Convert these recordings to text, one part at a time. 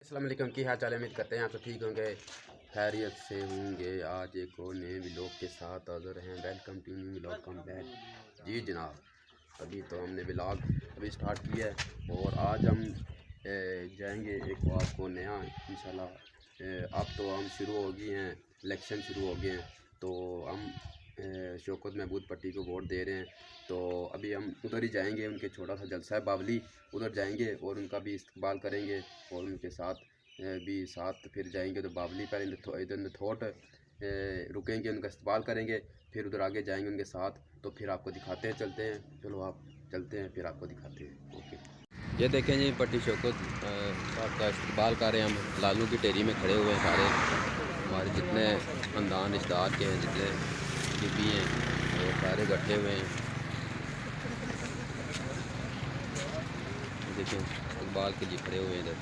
अस्सलाम वालेकुम, की हाल चाल है। उम्मीद करते हैं आप तो ठीक होंगे, खैरियत से होंगे। आज एक और नए व्लॉग के साथ हाज़िर हैं। Welcome to new vlog come back. जी जनाब, अभी तो हमने व्लॉग अभी स्टार्ट किया है और आज हम जाएंगे एक बात को नया इंशाल्लाह। अब तो हम शुरू हो गए हैं, इलेक्शन शुरू हो गए हैं, तो हम शौकत महमूद पट्टी को वोट दे रहे हैं। तो अभी हम उधर ही जाएंगे, उनके छोटा सा जलसा है बावली, उधर जाएंगे और उनका भी इस्तकबाल करेंगे और उनके साथ भी साथ फिर जाएंगे। तो बावली पर इधर नथोट रुकेंगे, उनका इस्तकबाल करेंगे, फिर उधर आगे जाएंगे उनके साथ। तो फिर आपको दिखाते हैं, चलते हैं, चलो आप चलते हैं, फिर आपको दिखाते हैं। ओके, ये देखें जी, पट्टी शौकत साहब का इस्तकबाल कर रहे हैं हम। लालू की टेरी में खड़े हुए हैं सारे हमारे जितने ख़ानदान रिश्तेदार के हैं, जितने भी हैं, वो सारे इकट्ठे हुए हैं। देखें, इस्तकबाल के लिए खड़े हुए हैं इधर।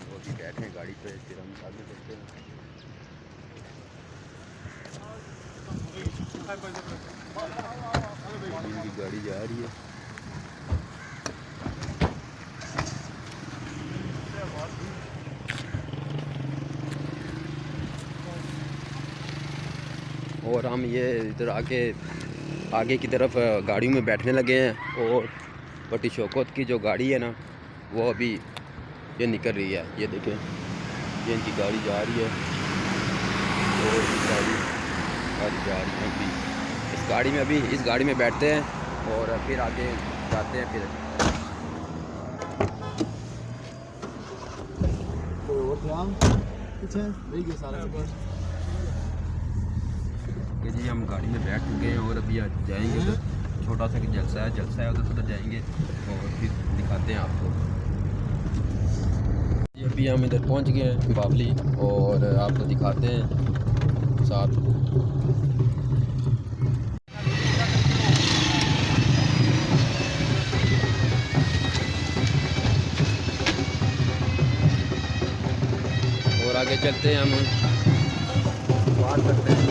वो भी बैठे हैं गाड़ी पे, फिर हम आगे चलते हैं। इनकी गाड़ी जा रही है। और हम ये इधर आगे की तरफ गाड़ियों में बैठने लगे हैं। और पट्टी शौकत की जो गाड़ी है ना, वो अभी ये निकल रही है। ये देखें, ये इनकी गाड़ी जा रही है और गाड़ी जा रही है। अभी इस गाड़ी में बैठते हैं और फिर आगे जाते हैं। फिर कि जी हम गाड़ी में बैठ चुके हैं और अभी जाएंगे उधर। छोटा सा जलसा है उधर जाएंगे और फिर दिखाते हैं आपको। अभी हम इधर पहुंच गए हैं बावली और आपको दिखाते हैं साथ। और आगे चलते हैं, हम बात करते हैं।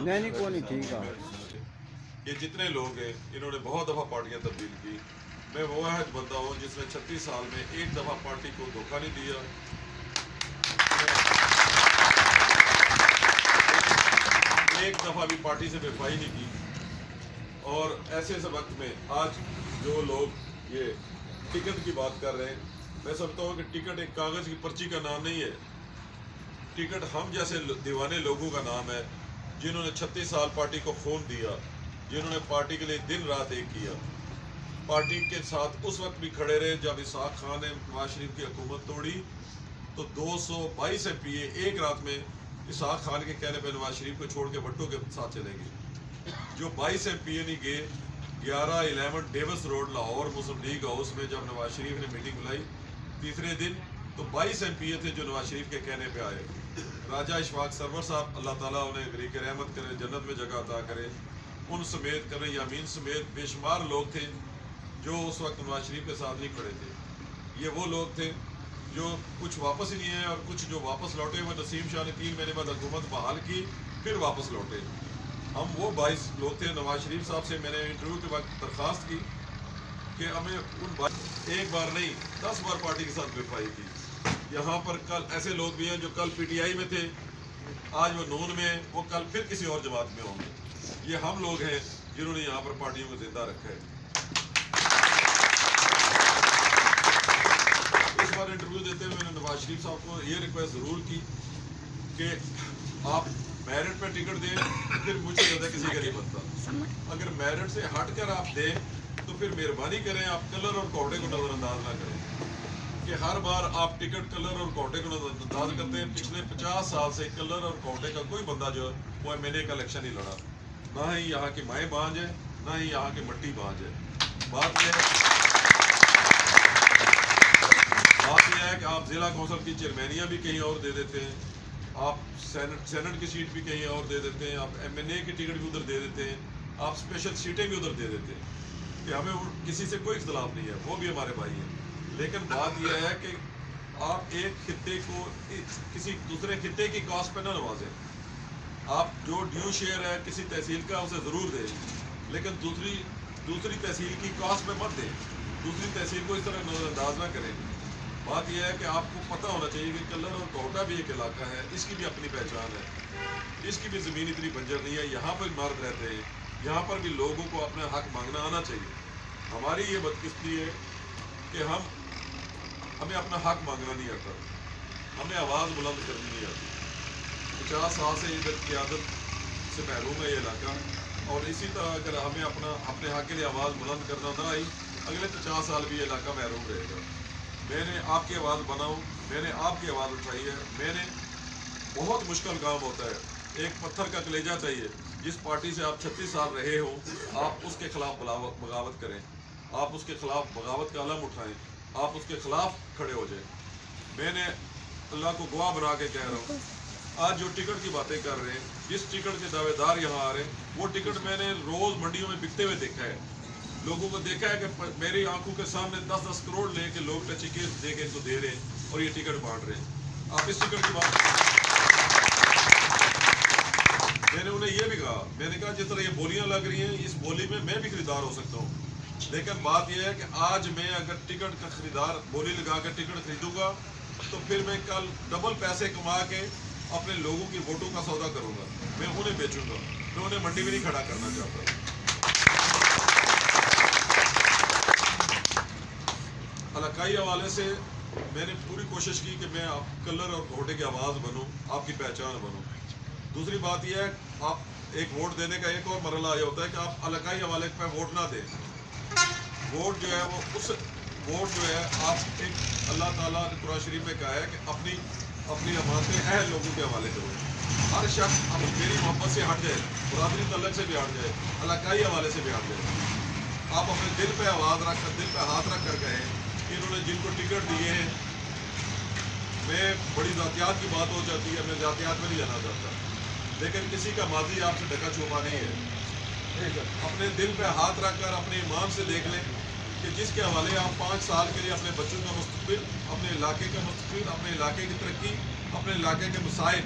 नहीं कौन नहीं ठीक है। ये जितने लोग हैं, इन्होंने बहुत दफ़ा पार्टियां तब्दील की। मैं वो वाहिद बंदा हूँ जिसने 36 साल में एक दफ़ा पार्टी को धोखा नहीं दिया, एक दफ़ा भी पार्टी से बेवफाई नहीं की। और ऐसे वक्त में आज जो लोग ये टिकट की बात कर रहे हैं, मैं समझता हूँ कि टिकट एक कागज़ की पर्ची का नाम नहीं है। टिकट हम जैसे दीवाने लोगों का नाम है, जिन्होंने 36 साल पार्टी को खून दिया, जिन्होंने पार्टी के लिए दिन रात एक किया, पार्टी के साथ उस वक्त भी खड़े रहे जब इसहाक खान ने नवाज शरीफ की हुकूमत तोड़ी, तो 222 MPA एक रात में इसहाक खान के कहने पर नवाज शरीफ को छोड़ के भट्टो के साथ चले गए। जो 22 MPA नहीं गए, 11 डेविस रोड लाहौर मुस्लिम लीग हाउस में जब नवाज शरीफ ने मीटिंग बुलाई तीसरे दिन, तो 22 MPA थे जो नवाज शरीफ के कहने पे आए। राजा इशफाक सरवर साहब, अल्लाह ताला उन्हें गरीक रहमत करे, जन्नत में जगह अता करे, उन समेत करें यामीन समेत बेशुमार लोग थे जो उस वक्त नवाज शरीफ के साथ नहीं खड़े थे। ये वो लोग थे जो कुछ वापस ही नहीं है और कुछ जो वापस लौटे हुए। नसीम शाह ने 3 महीने बाद हुकूमत बहाल की, फिर वापस लौटे। हम वो 22 लोग थे। नवाज शरीफ साहब से मैंने इंटरव्यू के वक्त दरख्वास्त की कि हमें उन एक बार नहीं 10 बार पार्टी के साथ बेवफाई की। यहाँ पर कल ऐसे लोग भी हैं जो कल PTI में थे, आज वो नून में, वो कल फिर किसी और जमात में होंगे। ये हम लोग हैं जिन्होंने यहाँ पर पार्टियों को जिंदा रखा है। इस बार इंटरव्यू देते हुए मैंने नवाज शरीफ साहब को ये रिक्वेस्ट ज़रूर की कि आप मेरिट पे टिकट दें, फिर मुझे ज़्यादा किसी का नहीं बनता। अगर मेरिट से हट कर आप दें तो फिर मेहरबानी करें, आप कलर और कोटे को नज़रअंदाज ना करें कि हर बार आप टिकट कलर और कोटे को नज़रअंदाज करते हैं। पिछले 50 साल से कलर और कोटे का कोई बंदा जो वो MNA का इलेक्शन नहीं लड़ा, ना ही यहाँ की माएँ बांझ है, ना ही यहाँ की मट्टी बांझ है। बात यह है कि आप ज़िला कौंसिल की चेयरमैनियाँ भी कहीं और दे देते हैं, आप सेनेट की सीट भी कहीं और दे देते हैं, आप MNA की टिकट भी उधर दे देते हैं, आप स्पेशल सीटें भी उधर दे देते हैं कि हमें किसी से कोई इख्तलाफ नहीं है, वो भी हमारे भाई हैं। लेकिन बात यह है कि आप एक खित्ते को किसी दूसरे खित्ते की कास्ट पे ना नवाजें। आप जो ड्यू शेयर है किसी तहसील का उसे ज़रूर दें, लेकिन दूसरी तहसील की कास्ट पे मत दें, दूसरी तहसील को इस तरह नज़रअंदाज ना करें। बात यह है कि आपको पता होना चाहिए कि कल्लर और कोटा भी एक इलाका है, इसकी भी अपनी पहचान है, इसकी भी ज़मीन इतनी बंजर नहीं है, यहाँ पर मर्द रहते हैं, यहाँ पर भी लोगों को अपना हक मांगना आना चाहिए। हमारी ये बदकिस्मती है कि हमें अपना हक मांगना नहीं आता, हमें आवाज़ बुलंद करनी नहीं आती। 50 साल से इधर की आदत से महरूम है ये इलाका, और इसी तरह अगर हमें अपने हक के लिए आवाज़ बुलंद करना ना आई, अगले 50 साल भी ये इलाका महरूम रहेगा। मैंने आपकी आवाज़ बनाऊँ, मैंने आपकी आवाज़ उठाई है। मैंने बहुत मुश्किल काम होता है, एक पत्थर का कलेजा चाहिए। जिस पार्टी से आप 36 साल रहे हो, आप उसके खिलाफ बगावत करें, आप उसके खिलाफ बगावत का अलम उठाएं, आप उसके खिलाफ खड़े हो जाएं। मैंने अल्लाह को गवाह बना के कह रहा हूँ, आज जो टिकट की बातें कर रहे हैं, जिस टिकट के दावेदार यहाँ आ रहे हैं, वो टिकट मैंने रोज़ मंडियों में बिकते हुए देखा है। लोगों को देखा है कि मेरी आंखों के सामने 10-10 करोड़ लेके लोग टची केस दे के इनको दे रहे हैं और ये टिकट बांट रहे हैं। आप इस टिकट की बात, मैंने उन्हें ये भी कहा, मैंने कहा जिस तरह ये बोलियां लग रही हैं, इस बोली में मैं भी खरीदार हो सकता हूँ, लेकिन बात यह है कि आज मैं अगर टिकट का खरीदार बोली लगा कर टिकट खरीदूंगा तो फिर मैं कल डबल पैसे कमा के अपने लोगों की वोटों का सौदा करूंगा, मैं उन्हें बेचूंगा, मैं उन्हें मंडी में नहीं खड़ा करना चाहता। इलाकाई हवाले से मैंने पूरी कोशिश की कि मैं कलर और घोटे की आवाज़ बनूं, आपकी पहचान बनूं। दूसरी बात यह है, आप एक वोट देने का एक और मरहला यह होता है कि आप इलाकाई हवाले पर वोट ना दें। वोट जो है वो उस वोट जो है आप एक अल्लाह ताला ने कुरान शरीफ में कहा है कि अपनी अमानतें अहल लोगों के हवाले करो। हर शख्स अब मेरी मोहब्बत से हट जाए, बरादरी तल्लक से भी हट जाए, इलाकाई हवाले से भी हट जाए। आप अपने दिल पे आवाज़ रख कर, दिल पे हाथ रख कर कहें कि इन्होंने जिनको टिकट दिए हैं, मैं बड़ी ज़ातियात की बात हो जाती है, मैं ज़ातियात में नहीं जाना चाहता, लेकिन किसी का माजी आपसे ढका छुपा नहीं है। अपने दिल पे हाथ रख कर अपने ईमान से देख लें कि जिसके हवाले आप 5 साल के लिए अपने बच्चों का मुस्तकबिल, अपने इलाके का मुस्तकबिल, अपने इलाके की तरक्की, अपने इलाके के मसाइल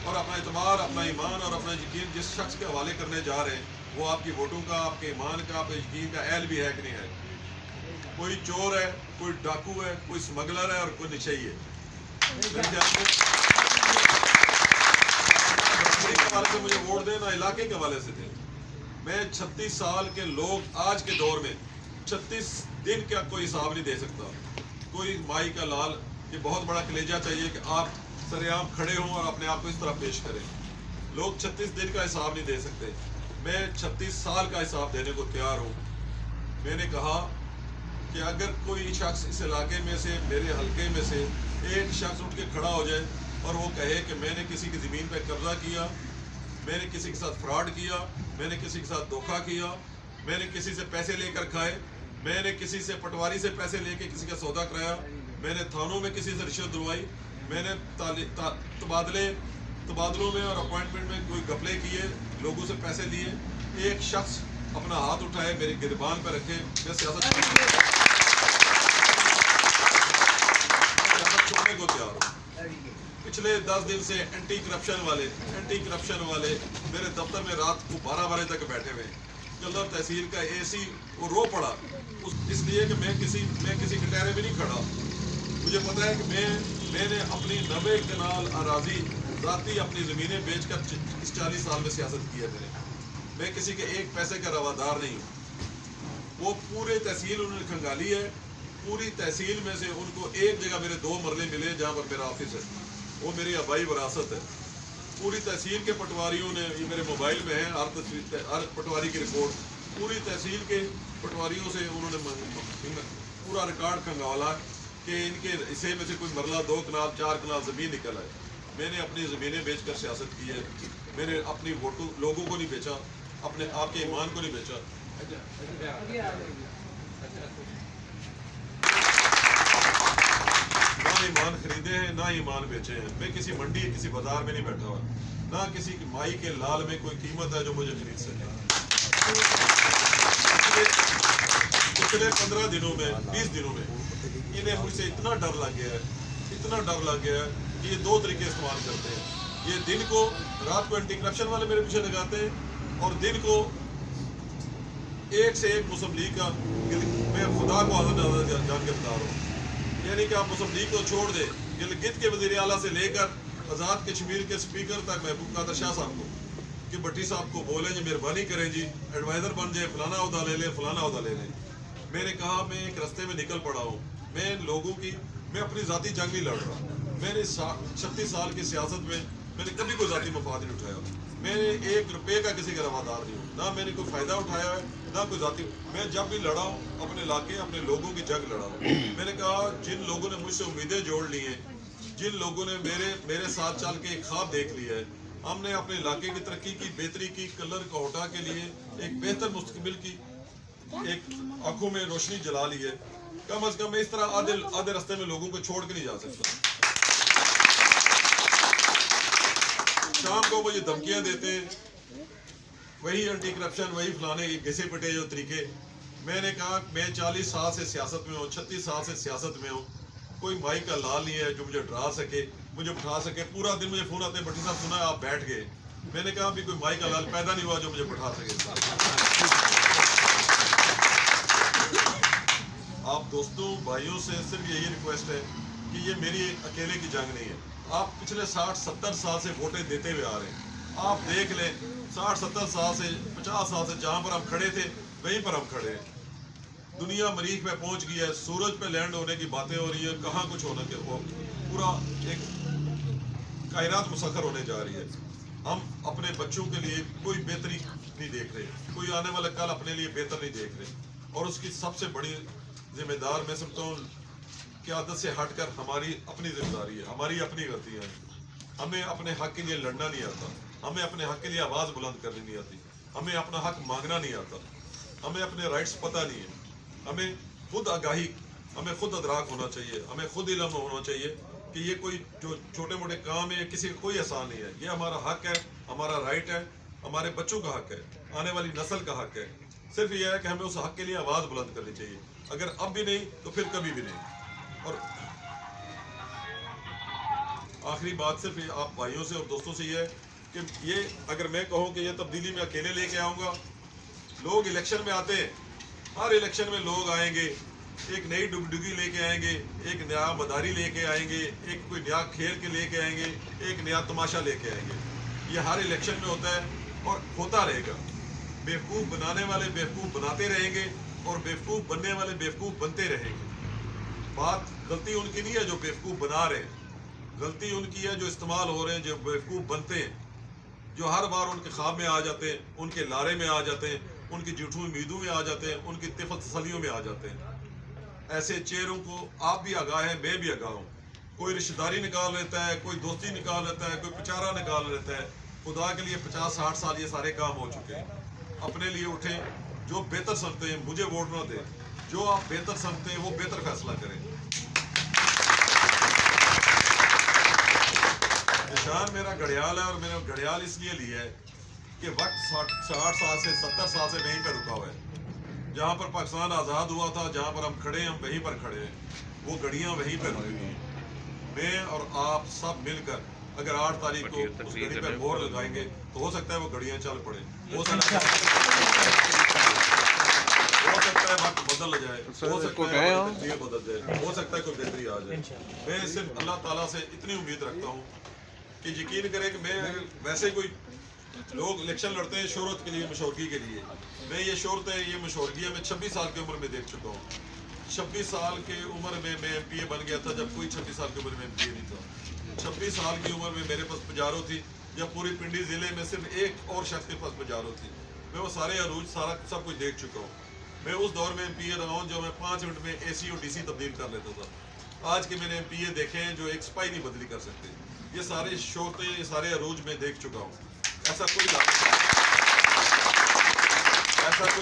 और अपना एतबार, अपना ईमान और अपना यकीन जिस शख्स के हवाले करने जा रहे हैं, वो आपकी वोटों का, आपके ईमान का, आपके यकीन का अहल भी है कि नहीं है। कोई चोर है, कोई डाकू है, कोई स्मगलर है और कोई निशई है। के हवाले से मुझे वोट देना, इलाके के हवाले से थे। मैं 36 साल के लोग आज के दौर में 36 दिन का कोई हिसाब नहीं दे सकता। कोई माई का लाल, ये बहुत बड़ा कलेजा चाहिए कि आप सरेआम खड़े हों और अपने आप को इस तरह पेश करें। लोग 36 दिन का हिसाब नहीं दे सकते, मैं 36 साल का हिसाब देने को तैयार हूँ। मैंने कहा कि अगर कोई शख्स इस इलाके में से, मेरे हलके में से एक शख्स उठ के खड़ा हो जाए और वो कहे कि मैंने किसी की ज़मीन पे कब्जा किया, मैंने किसी के साथ फ्रॉड किया, मैंने किसी के साथ धोखा किया, मैंने किसी से पैसे लेकर खाए, मैंने किसी से पटवारी से पैसे लेके किसी का सौदा कराया, मैंने थानों में किसी से रिश्वत दिलवाई, मैंने तबादलों में और अपॉइंटमेंट में कोई घपले किए, लोगों से पैसे लिए, एक शख्स अपना हाथ उठाए मेरी गिरबान पर रखे, मैं सियासत छोड़ने को तैयार हूँ। पिछले 10 दिन से एंटी करप्शन वाले मेरे दफ्तर में रात को 12 बजे तक बैठे हुए। कलर तहसील का एसी वो रो पड़ा इसलिए कि मैं किसी कटहरे में नहीं खड़ा। मुझे पता है कि मैंने अपनी 90 कनाल अराजी राती अपनी ज़मीनें बेचकर इस 40 साल में सियासत की है। मैं किसी के एक पैसे का रवादार नहीं हूँ। वो पूरे तहसील उन्होंने खंगाली है, पूरी तहसील में से उनको एक जगह मेरे 2 मरले मिले जहाँ पर मेरा ऑफिस है, वो मेरी आबाई विरासत है। पूरी तहसील के पटवारियों ने, ये मेरे मोबाइल में है हर पटवारी की रिपोर्ट, पूरी तहसील के पटवारियों से उन्होंने पूरा रिकॉर्ड खंगाला कि इनके हिस्से में से कोई मरला 2 कनाल 4 कनाल ज़मीन निकल आए। मैंने अपनी ज़मीनें बेचकर सियासत की है। मैंने अपनी वोटों लोगों को नहीं बेचा, अपने आपके ईमान को नहीं बेचा। ना ईमान खरीदे हैं ना ईमान बेचे हैं। मैं किसी मंडी किसी बाजार में नहीं बैठा हुआ, ना किसी माई के लाल में कोई कीमत है जो मुझे खरीद सके। पिछले 15 दिनों में 20 दिनों में इन्हें मुझसे इतना डर लग गया है कि ये 2 तरीके इस्तेमाल करते हैं। ये दिन को रात को एंटी करप्शन वाले मेरे पीछे लगाते हैं और दिन को एक से एक मुस्लिम लीग का, मैं खुदा को आज़ाद जान के बता रहा हूँ, यानी कि आप मुस्लिम लीग को छोड़ दे, गिलगित के वज़ीर आला से लेकर आज़ाद कश्मीर के स्पीकर तक महबूब कादर शाह साहब को कि भट्टी साहब को बोलें जी मेहरबानी करें जी एडवाइज़र बन जाए, फलाना अहदा ले लें, फलाना अहदा ले लें। मैंने कहा मैं एक रास्ते में निकल पड़ा हूँ, मैं अपनी ज़ाती जंग नहीं लड़ रहा। मैंने 36 साल की सियासत में मैंने कभी कोई ज़ाती मफाद नहीं उठाया। मैंने 1 रुपये का किसी का रवादार नहीं हूँ, ना मैंने कोई फ़ायदा उठाया है ना कोई ज़ाती। मैं जब भी लड़ा हूँ अपने इलाके अपने लोगों की जंग लड़ा हूँ। मैंने कहा जिन लोगों ने मुझसे उम्मीदें जोड़ ली हैं, जिन लोगों ने मेरे साथ चल के एक ख्वाब देख लिया है, हमने अपने इलाके की तरक्की की, बेहतरी की, कलर कोहटा के लिए एक बेहतर मुस्तकबिल की एक आंखों में रोशनी जला ली है। कम अज कम मैं इस तरह आधे रास्ते में लोगों को छोड़ के नहीं जा सकता। शाम को वो ये धमकियां देते हैं, वही एंटी करप्शन, वही फलाने घिसे पिटे जो तरीके। मैंने कहा मैं 40 साल से सियासत में हूँ, 36 साल से सियासत में हूँ, कोई माई का लाल नहीं है जो मुझे डरा सके, मुझे उठा सके। पूरा दिन मुझे फोन आते हैं, भट्टी साहब सुना है आप बैठ गए। मैंने कहा अभी कोई माई का लाल पैदा नहीं हुआ जो मुझे बैठा सके। आप दोस्तों भाइयों से सिर्फ यही रिक्वेस्ट है कि ये मेरी अकेले की जंग नहीं है। आप पिछले 60-70 साल से वोटें देते हुए आ रहे हैं। आप देख लें 60-70 साल से 50 साल से जहाँ पर हम खड़े थे वहीं पर हम खड़े हैं। दुनिया मरीख पे पहुंच गई है, सूरज पे लैंड होने की बातें हो रही है, कहाँ कुछ होने के वो पूरा एक कायनात मुसख्खर होने जा रही है। हम अपने बच्चों के लिए कोई बेहतरी नहीं देख रहे, कोई आने वाला कल अपने लिए बेहतर नहीं देख रहे। और उसकी सबसे बड़ी जिम्मेदार मैं समझता हूँ कि आदत से हटकर हमारी अपनी जिम्मेदारी है, हमारी अपनी गलतियाँ हैं। हमें अपने हक के लिए लड़ना नहीं आता, हमें अपने हक के लिए आवाज़ बुलंद करनी नहीं आती, हमें अपना हक मांगना नहीं आता, हमें अपने राइट्स पता नहीं है। हमें खुद आगाही, हमें खुद अदराक होना चाहिए, हमें खुद इल्म होना चाहिए कि ये कोई जो छोटे मोटे काम है किसी का कोई एहसान नहीं है। ये हमारा हक है, हमारा राइट है, हमारे बच्चों का हक है, आने वाली नस्ल का हक है। सिर्फ ये है कि हमें उस हक के लिए आवाज़ बुलंद करनी चाहिए, अगर अब भी नहीं तो फिर कभी भी नहीं। और आखिरी बात सिर्फ आप भाइयों से और दोस्तों से ये है कि ये अगर मैं कहूँ कि ये तब्दीली में अकेले लेके आऊँगा, लोग इलेक्शन में आते हैं, हर इलेक्शन में लोग आएंगे, एक नई डुगडुगी लेके आएंगे, एक नया मदारी लेके आएंगे, एक कोई नया खेल के लेके आएंगे, एक नया तमाशा लेके आएंगे। ये हर इलेक्शन में होता है और होता रहेगा। बेवकूफ़ बनाने वाले बेवकूफ़ बनाते रहेंगे और बेवकूफ़ बनने वाले बेवकूफ़ बनते रहेंगे। बात गलती उनकी नहीं है जो बेवकूफ़ बना रहे हैं, गलती उनकी है जो इस्तेमाल हो रहे हैं, जो बेवकूफ़ बनते हैं, जो हर बार उनके ख्वाब में आ जाते हैं, उनके लारे में आ जाते हैं, उनकी झूठी उम्मीदों में आ जाते हैं, उनकी तिफत तसलियों में आ जाते हैं। ऐसे चेहरों को आप भी आगाह हैं, मैं भी आगाह हूँ। کوئی رشتہ داری نکال لیتا ہے, کوئی دوستی نکال لیتا ہے, کوئی پچارا نکال لیتا ہے. خدا کے لیے 50-60 سال یہ سارے کام ہو چکے ہیں. اپنے لیے اٹھیں, جو بہتر سمجھتے ہیں مجھے ووٹ نہ دیں, جو آپ بہتر سمجھتے ہیں وہ بہتر فیصلہ کریں. نشان میرا گھڑیال ہے, اور میں نے گھڑیال اس لیے لیا ہے کہ وقت 60 سال سے 70 سال سے وہیں پہ رکا ہوا ہے. جہاں پر پاکستان آزاد ہوا تھا, جہاں پر ہم کھڑے ہیں, ہم وہیں پر کھڑے ہیں. وہ گھڑیاں وہیں پہ رکی ہیں. میں اور آپ سب مل کر اگر 8 تاریخ کو اس گھڑی پہ مہر لگائیں گے تو ہو سکتا ہے وہ گھڑیاں چل پڑیں, ہو سکتا ہے وقت بدل جائے, ہو سکتا ہے تقدیر بدل جائے, ہو سکتا ہے کوئی بہتری آ جائے. میں صرف اللہ تعالیٰ سے اتنی امید رکھتا ہوں کہ یقین کریں کہ میں ویسے کوئی لوگ الیکشن لڑتے ہیں شہرت کے لیے, مشہورگی کے لیے. میں یہ شہرت ہے, یہ مشہورگی ہے, میں 26 سال کی عمر میں دیکھ چکا ہوں. 26 سال کی عمر میں ایم پی اے بن گیا تھا جب کوئی 26 سال کی عمر میں ایم پی اے نہیں تھا. 26 سال کی عمر میں میرے پاس پجارو تھی جب پوری پنڈی ضلع میں صرف ایک اور شخص کے پاس پجارو تھی. میں وہ سارے عروج سب کچھ دیکھ چکا ہوں. میں اس دور میں ایم پی اے رہا ہوں جو میں 5 منٹ میں اے سی اور ڈی سی تبدیل کر لیتا تھا. آج کے میں نے ایم پی اے دیکھے ہیں جو ایک سپاہی نہیں بدلی کر سکتے. یہ سارے شہرتیں, یہ سارے عروج میں دیکھ چکا ہوں. ایسا کوئی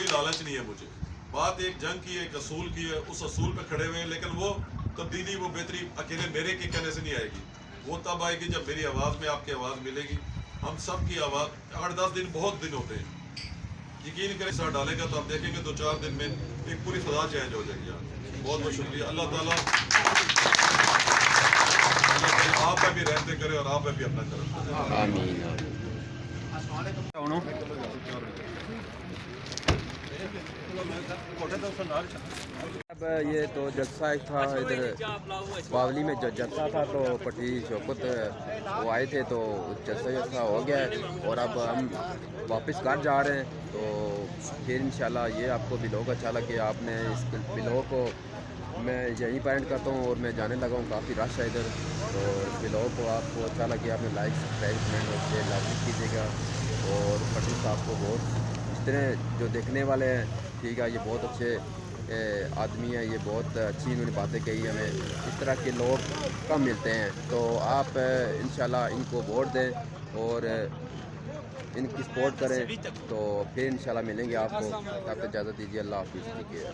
لالچ نہیں ہے مجھے. بات ایک جنگ کی ہے, ایک اصول کی ہے, اس اصول پہ کھڑے ہوئے ہیں. لیکن وہ تبدیلی, وہ بہتری اکیلے میرے کے کہنے سے نہیں آئے گی. وہ تب آئے گی جب میری آواز میں آپ کی آواز ملے گی. ہم سب کی آواز. 8-10 دن بہت دن ہوتے ہیں, یقین کریں سر ڈالے گا تو آپ دیکھیں گے 2-4 دن میں ایک پوری فضا چینج ہو جائے گی. بہت بہت شکریہ. اللہ تعالیٰ آپ پہ بھی رحمتیں کرے اور آپ پہ بھی اپنا کرم کرے. آمین. اب یہ تو جلسہ ایک تھا ادھر باولی میں, جلسہ تھا تو پٹی شوکت وہ آئے تھے, تو جلسہ ہو گیا ہے اور اب ہم واپس گھر جا رہے ہیں. تو پھر انشاءاللہ یہ آپ کو بلاگ اچھا لگے, آپ نے اس بلاگ کو میں یہیں پینٹ کرتا ہوں اور میں جانے لگا ہوں. کافی رش ہے ادھر, تو اس بلاگ کو آپ کو اچھا لگے آپ نے لائک سبسکرائب کمنٹ اور شیئر لازمی کیجیے گا. اور پٹی صاحب کو بہت اس طرح جو دیکھنے والے ہیں, ٹھیک ہے, یہ بہت اچھے آدمی ہیں, یہ بہت اچھی انہوں نے باتیں کہی ہمیں. اس طرح کے لوگ کم ملتے ہیں, تو آپ انشاءاللہ ان کو ووٹ دیں اور ان کی سپورٹ کریں. تو پھر انشاءاللہ ملیں گے آپ کو. تب تک اجازت دیجیے. اللہ حافظ. ٹھیک ہے.